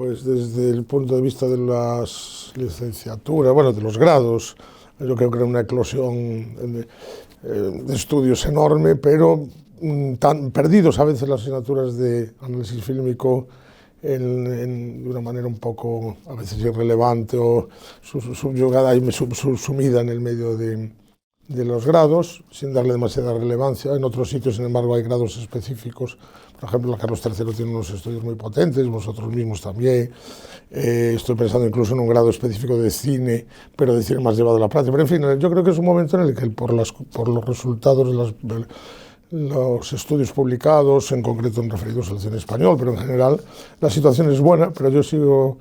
Pues desde el punto de vista de las licenciaturas, bueno, de los grados, yo creo que era una eclosión de estudios enorme, pero tan perdidos a veces las asignaturas de análisis fílmico de una manera un poco a veces irrelevante o subyugada y sumida en el medio de los grados, sin darle demasiada relevancia. En otros sitios, sin embargo, hay grados específicos. Por ejemplo, la Carlos III tiene unos estudios muy potentes, vosotros mismos también. Estoy pensando incluso en un grado específico de cine, pero de cine más llevado a la práctica. Pero en fin, yo creo que es un momento en el que por los resultados de los estudios publicados, en concreto referidos al cine español, pero en general la situación es buena, pero yo sigo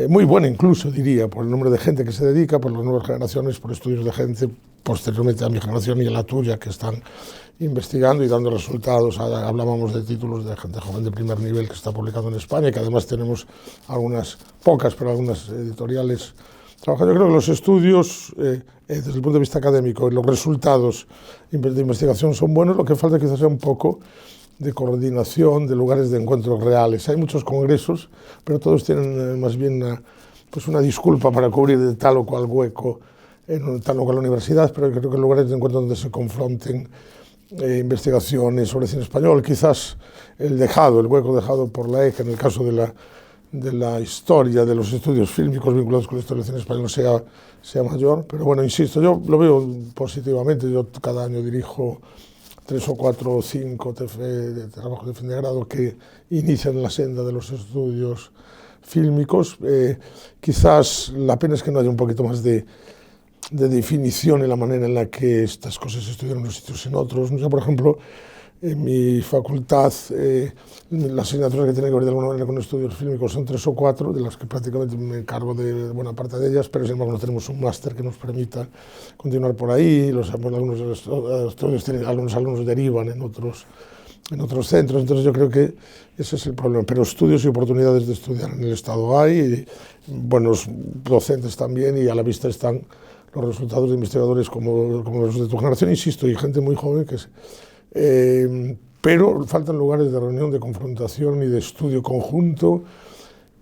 muy buena incluso, diría, por el número de gente que se dedica, por las nuevas generaciones, por estudios de gente posteriormente a mi generación y a la tuya que están investigando y dando resultados. Hablábamos de títulos de gente joven de primer nivel que está publicando en España y que además tenemos algunas, pocas, pero algunas editoriales trabajando. Yo creo que los estudios, desde el punto de vista académico, y los resultados de investigación son buenos. Lo que falta quizás sea un poco de coordinación, de lugares de encuentros reales. Hay muchos congresos, pero todos tienen más bien una disculpa para cubrir tal o cual hueco en tal o cual universidad, pero creo que lugares de encuentro donde se confronten investigaciones sobre cine español, quizás el hueco dejado por la ECA en el caso de la historia, de los estudios fílmicos vinculados con la historia del cine español sea mayor, pero bueno, insisto, yo lo veo positivamente. Yo cada año dirijo 3 o 4 o 5 trabajos de fin de grado que inician la senda de los estudios fílmicos. Quizás la pena es que no haya un poquito más de definición en la manera en la que estas cosas se estudian en unos sitios y en otros. Yo, por ejemplo, en mi facultad, las asignaturas que tienen que ver de alguna manera con estudios fílmicos son 3 o 4, de las que prácticamente me encargo de buena parte de ellas, pero sin embargo no tenemos un máster que nos permita continuar por ahí. Algunos alumnos derivan en otros centros, entonces yo creo que ese es el problema. Pero estudios y oportunidades de estudiar en el Estado hay, y buenos docentes también, y a la vista están los resultados de investigadores como los de tu generación, insisto, y gente muy joven pero faltan lugares de reunión, de confrontación y de estudio conjunto,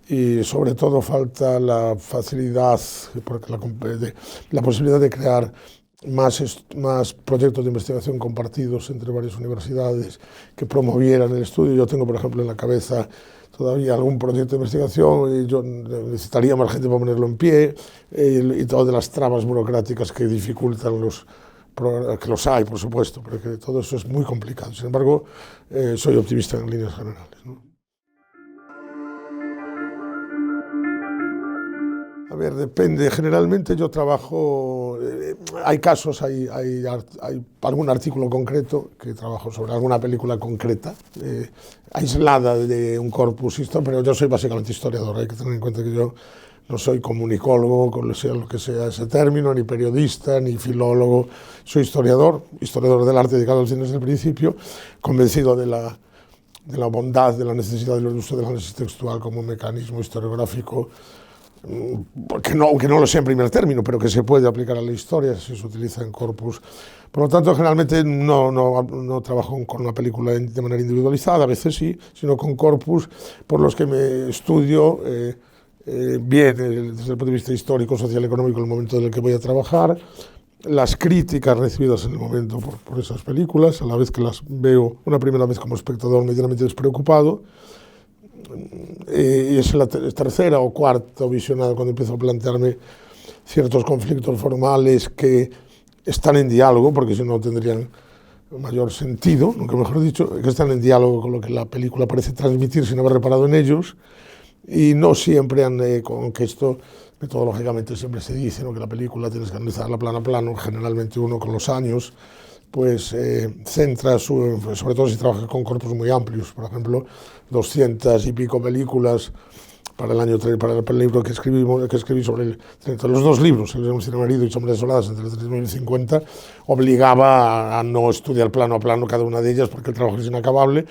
y sobre todo falta la facilidad, porque la posibilidad de crear más proyectos de investigación compartidos entre varias universidades que promovieran el estudio. Yo tengo, por ejemplo, en la cabeza todavía algún proyecto de investigación y yo necesitaría más gente para ponerlo en pie, y todas las trabas burocráticas que dificultan que los hay, por supuesto, pero que todo eso es muy complicado. Sin embargo, soy optimista en líneas generales, ¿no? A ver, depende. Generalmente yo trabajo, hay casos, hay algún artículo concreto que trabajo sobre alguna película concreta, aislada de un corpus histórico, pero yo soy básicamente historiador. Hay que tener en cuenta que yo no soy comunicólogo, sea lo que sea ese término, ni periodista, ni filólogo. Soy historiador del arte dedicado al cine desde el principio, convencido de la bondad, de la necesidad del uso del análisis textual como mecanismo historiográfico, aunque no lo sea en primer término, pero que se puede aplicar a la historia si se utiliza en corpus. Por lo tanto, generalmente no trabajo con una película de manera individualizada, a veces sí, sino con corpus por los que me estudio bien desde el punto de vista histórico, social, económico, en el momento en el que voy a trabajar, las críticas recibidas en el momento por esas películas, a la vez que las veo una primera vez como espectador medianamente despreocupado, y es la tercera o cuarta visionada cuando empiezo a plantearme ciertos conflictos formales que están en diálogo, porque si no tendrían mayor sentido, nunca mejor dicho, que están en diálogo con lo que la película parece transmitir sin haber reparado en ellos, y no siempre aunque esto metodológicamente siempre se dice, ¿no?, que la película tienes que analizarla plano a plano. Generalmente uno con los años pues centra sobre todo si trabaja con corpus muy amplios, por ejemplo 200 y pico películas para el libro que escribí sobre los dos libros, El Cine Marido y Sombras Desoladas, entre el 30 y el 50, obligaba a no estudiar plano a plano cada una de ellas porque el trabajo es inacabable.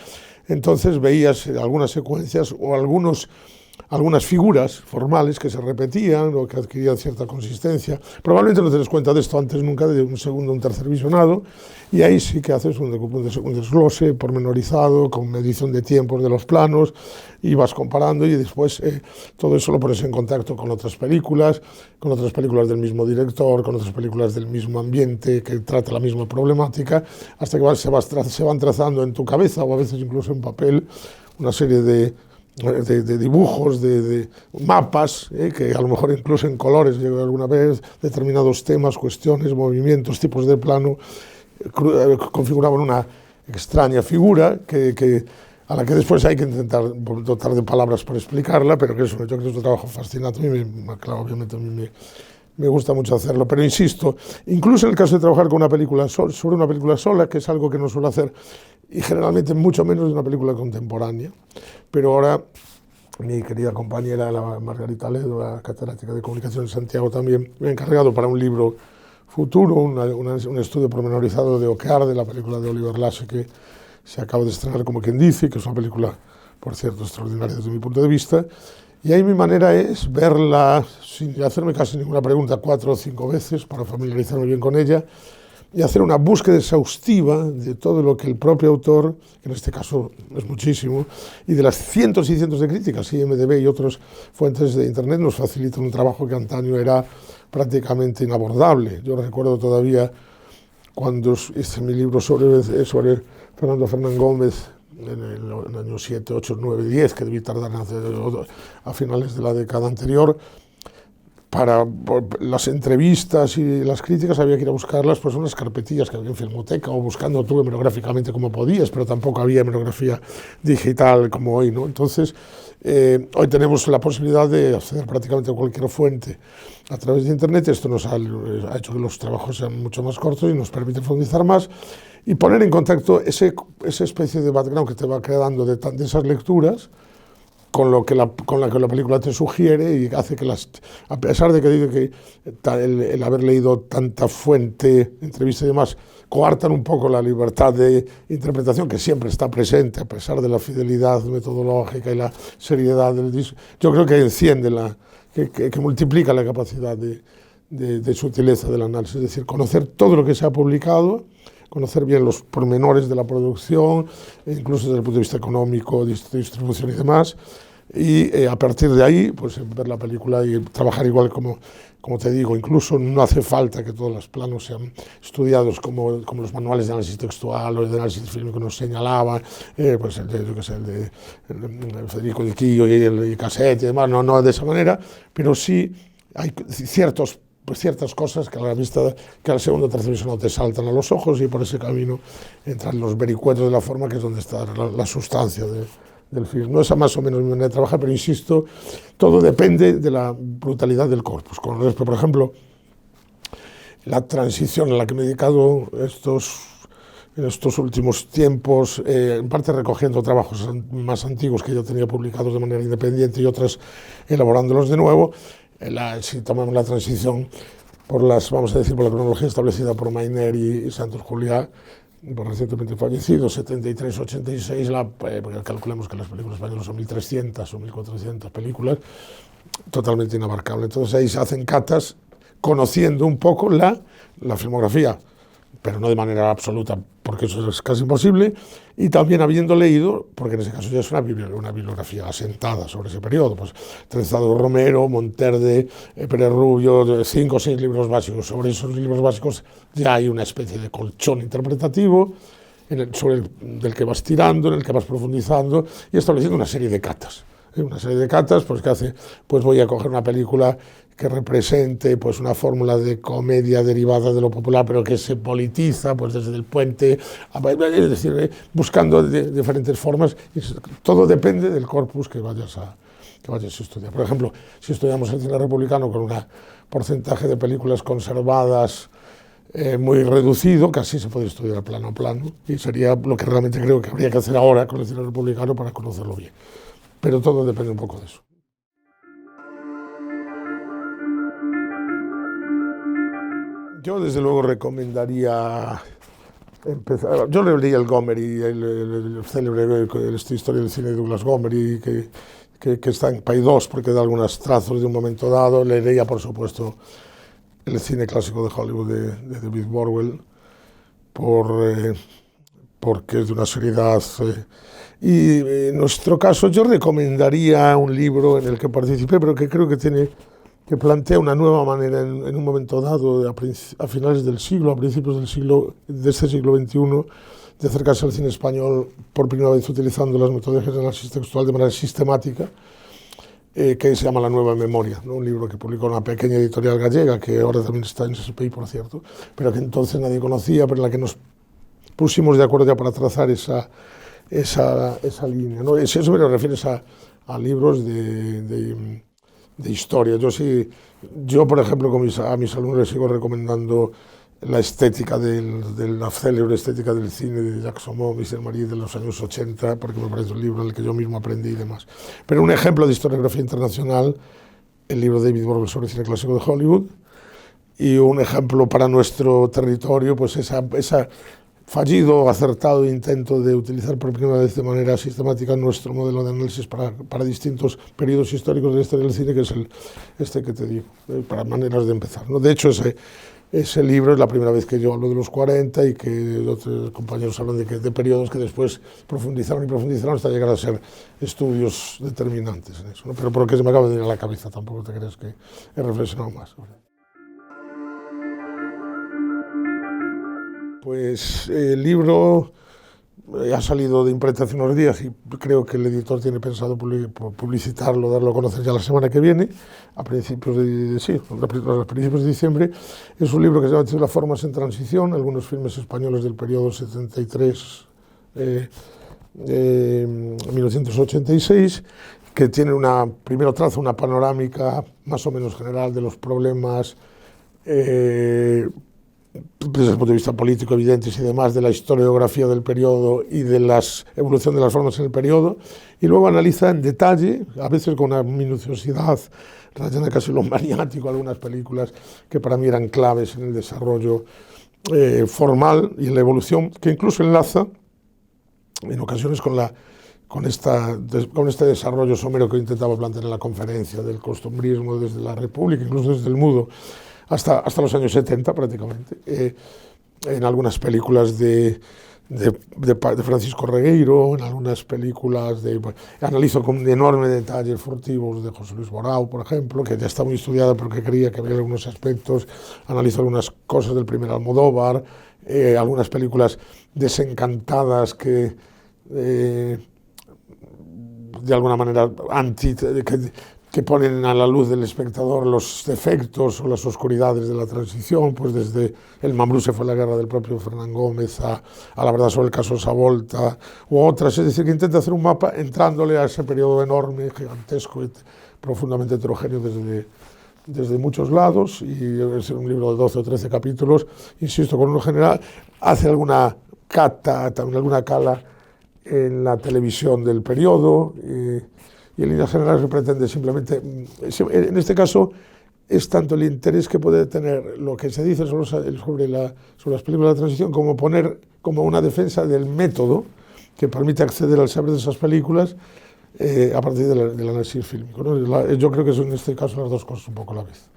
Entonces veías algunas secuencias o algunos algunas figuras formales que se repetían o que adquirían cierta consistencia. Probablemente no te des cuenta de esto antes nunca, de un segundo o un tercer visionado, y ahí sí que haces un desglose pormenorizado, con medición de tiempos de los planos, y vas comparando, y después todo eso lo pones en contacto con otras películas del mismo director, con otras películas del mismo ambiente, que trata la misma problemática, hasta que se van trazando en tu cabeza, o a veces incluso en papel, una serie de dibujos, de mapas, que a lo mejor incluso en colores llego alguna vez, determinados temas, cuestiones, movimientos, tipos de plano, configuraban una extraña figura a la que después hay que intentar dotar de palabras para explicarla, pero que eso, yo creo que es un trabajo fascinante. A mí, claro, obviamente a mí me gusta mucho hacerlo, pero insisto, incluso en el caso de trabajar con una película sobre una película sola, que es algo que no suelo hacer, y generalmente mucho menos de una película contemporánea, pero ahora mi querida compañera, la Margarita Ledo, la catedrática de Comunicación de Santiago, también me ha encargado para un libro futuro, un estudio pormenorizado de Okear, de la película de Oliver Lasse, que se acaba de estrenar, como quien dice, que es una película, por cierto, extraordinaria desde mi punto de vista. Y ahí mi manera es verla sin hacerme casi ninguna pregunta 4 o 5 veces para familiarizarme bien con ella y hacer una búsqueda exhaustiva de todo lo que el propio autor, que en este caso es muchísimo, y de las cientos y cientos de críticas, IMDb y otras fuentes de internet, nos facilitan un trabajo que antaño era prácticamente inabordable. Yo recuerdo todavía cuando hice mi libro sobre Fernando Fernán Gómez, en el año 7, 8, 9, 10, que debí tardar a finales de la década anterior. Para las entrevistas y las críticas había que ir a buscarlas, pues unas carpetillas que había en Filmoteca, o buscando tú hemerográficamente como podías, pero tampoco había hemerografía digital como hoy, ¿no? Entonces, hoy tenemos la posibilidad de acceder prácticamente a cualquier fuente a través de Internet. Esto nos ha hecho que los trabajos sean mucho más cortos y nos permite profundizar más y poner en contacto esa especie de background que te va quedando de esas lecturas con la que la película te sugiere, y hace que a pesar de que dice que el haber leído tanta fuente, entrevista y demás, coartan un poco la libertad de interpretación que siempre está presente, a pesar de la fidelidad metodológica y la seriedad del disco. Yo creo que enciende, que multiplica la capacidad de sutileza del análisis, es decir, conocer todo lo que se ha publicado, conocer bien los pormenores de la producción, incluso desde el punto de vista económico, distribución y demás, y a partir de ahí, pues ver la película y trabajar igual como te digo. Incluso no hace falta que todos los planos sean estudiados como los manuales de análisis textual o de análisis fílmico nos señalaban, pues el de Federico Di Chio y el Cassette y demás, no de esa manera, pero sí hay ciertas cosas que a la vista, que al segundo o tercer visionado te saltan a los ojos, y por ese camino entran los vericuetos de la forma, que es donde está la sustancia del film. No es más o menos mi manera de trabajar, pero insisto, todo depende de la brutalidad del corpus. Por ejemplo, la transición a la que me he dedicado en estos últimos tiempos, en parte recogiendo trabajos más antiguos que yo tenía publicados de manera independiente y otras elaborándolos de nuevo. Si tomamos la transición por la cronología establecida por Mayner y Santos Juliá, recientemente fallecidos, 73, 86, porque calculemos que las películas españolas son 1.300 o 1.400 películas, totalmente inabarcable. Entonces ahí se hacen catas conociendo un poco la filmografía, pero no de manera absoluta, porque eso es casi imposible, y también habiendo leído, porque en ese caso ya es una bibliografía asentada sobre ese periodo, pues Trenzado Romero, Monterde, Pérez Rubio, 5 o 6 libros básicos. Sobre esos libros básicos ya hay una especie de colchón interpretativo del que vas tirando, en el que vas profundizando y estableciendo una serie de catas. Una serie de catas, pues que hace, pues voy a coger una película que represente pues una fórmula de comedia derivada de lo popular, pero que se politiza pues desde el puente, es decir, buscando diferentes formas. Y todo depende del corpus que vayas a estudiar. Por ejemplo, si estudiamos el cine republicano con un porcentaje de películas conservadas muy reducido, casi se puede estudiar plano a plano, y sería lo que realmente creo que habría que hacer ahora con el cine republicano para conocerlo bien. Pero todo depende un poco de eso. Yo desde luego recomendaría empezar. Yo leí el Gomery, el célebre Historia del cine de Douglas Gomery, que que está en Paidós, porque da algunos trazos de un momento dado. Leería, por supuesto, el cine clásico de Hollywood de David Borwell, porque es de una seriedad. Y en nuestro caso yo recomendaría un libro en el que participé, pero que creo que plantea una nueva manera en un momento dado, a finales del siglo, a principios de este siglo XXI, de acercarse al cine español por primera vez utilizando las metodologías de análisis textual de manera sistemática, que se llama La Nueva Memoria, ¿no? Un libro que publicó una pequeña editorial gallega, que ahora también está en SSPI, por cierto, pero que entonces nadie conocía, pero en la que nos pusimos de acuerdo ya para trazar esa línea, ¿no? Eso me refiero a libros de historia. Yo, por ejemplo, a mis alumnos les sigo recomendando la estética la célebre estética del cine de Jacques Saumont, Michel Marie, de los años 80, porque me parece un libro en el que yo mismo aprendí y demás. Pero un ejemplo de historiografía internacional, el libro de David Borwell sobre cine clásico de Hollywood, y un ejemplo para nuestro territorio, pues esa fallido o acertado intento de utilizar por primera vez de manera sistemática nuestro modelo de análisis para distintos periodos históricos de la historia del cine, que es este que te digo, para maneras de empezar, ¿no? De hecho, ese libro es la primera vez que yo hablo de los 40 y que otros compañeros hablan de periodos que después profundizaron hasta llegar a ser estudios determinantes en eso, ¿no? Pero porque se me acaba de ir a la cabeza, tampoco te crees que he reflexionado más. Pues el libro ha salido de imprenta hace unos días y creo que el editor tiene pensado publicitarlo, darlo a conocer ya la semana que viene, a principios de diciembre. Es un libro que se llama Las formas en transición, algunos filmes españoles del periodo 73 1986, que tiene primero traza una panorámica más o menos general de los problemas desde el punto de vista político evidentes y demás, de la historiografía del periodo y de la evolución de las formas en el periodo, y luego analiza en detalle, a veces con una minuciosidad rayana casi lo maniático, algunas películas que para mí eran claves en el desarrollo formal y en la evolución, que incluso enlaza en ocasiones con este desarrollo somero que intentaba plantear en la conferencia del costumbrismo desde la República, incluso desde el mudo, hasta los años 70 prácticamente, en algunas películas de Francisco Regueiro, en algunas películas analizo con enorme detalle Furtivos de José Luis Borao, por ejemplo, que ya está muy estudiada pero que creía que había algunos aspectos, analizo algunas cosas del primer Almodóvar, algunas películas desencantadas que de alguna manera que ponen a la luz del espectador los defectos o las oscuridades de la transición, pues desde El Mambrú fue la guerra del propio Fernán Gómez a La verdad sobre el caso Savolta u otras, es decir, que intenta hacer un mapa entrándole a ese periodo enorme, gigantesco, profundamente heterogéneo desde muchos lados, y es un libro de 12 o 13 capítulos, insisto, con uno general, hace alguna cata, también alguna cala en la televisión del periodo, y en líneas generales se pretende simplemente, en este caso, es tanto el interés que puede tener lo que se dice sobre las películas de transición como poner como una defensa del método que permite acceder al saber de esas películas a partir del análisis fílmico, ¿no? Yo creo que son en este caso las dos cosas un poco a la vez.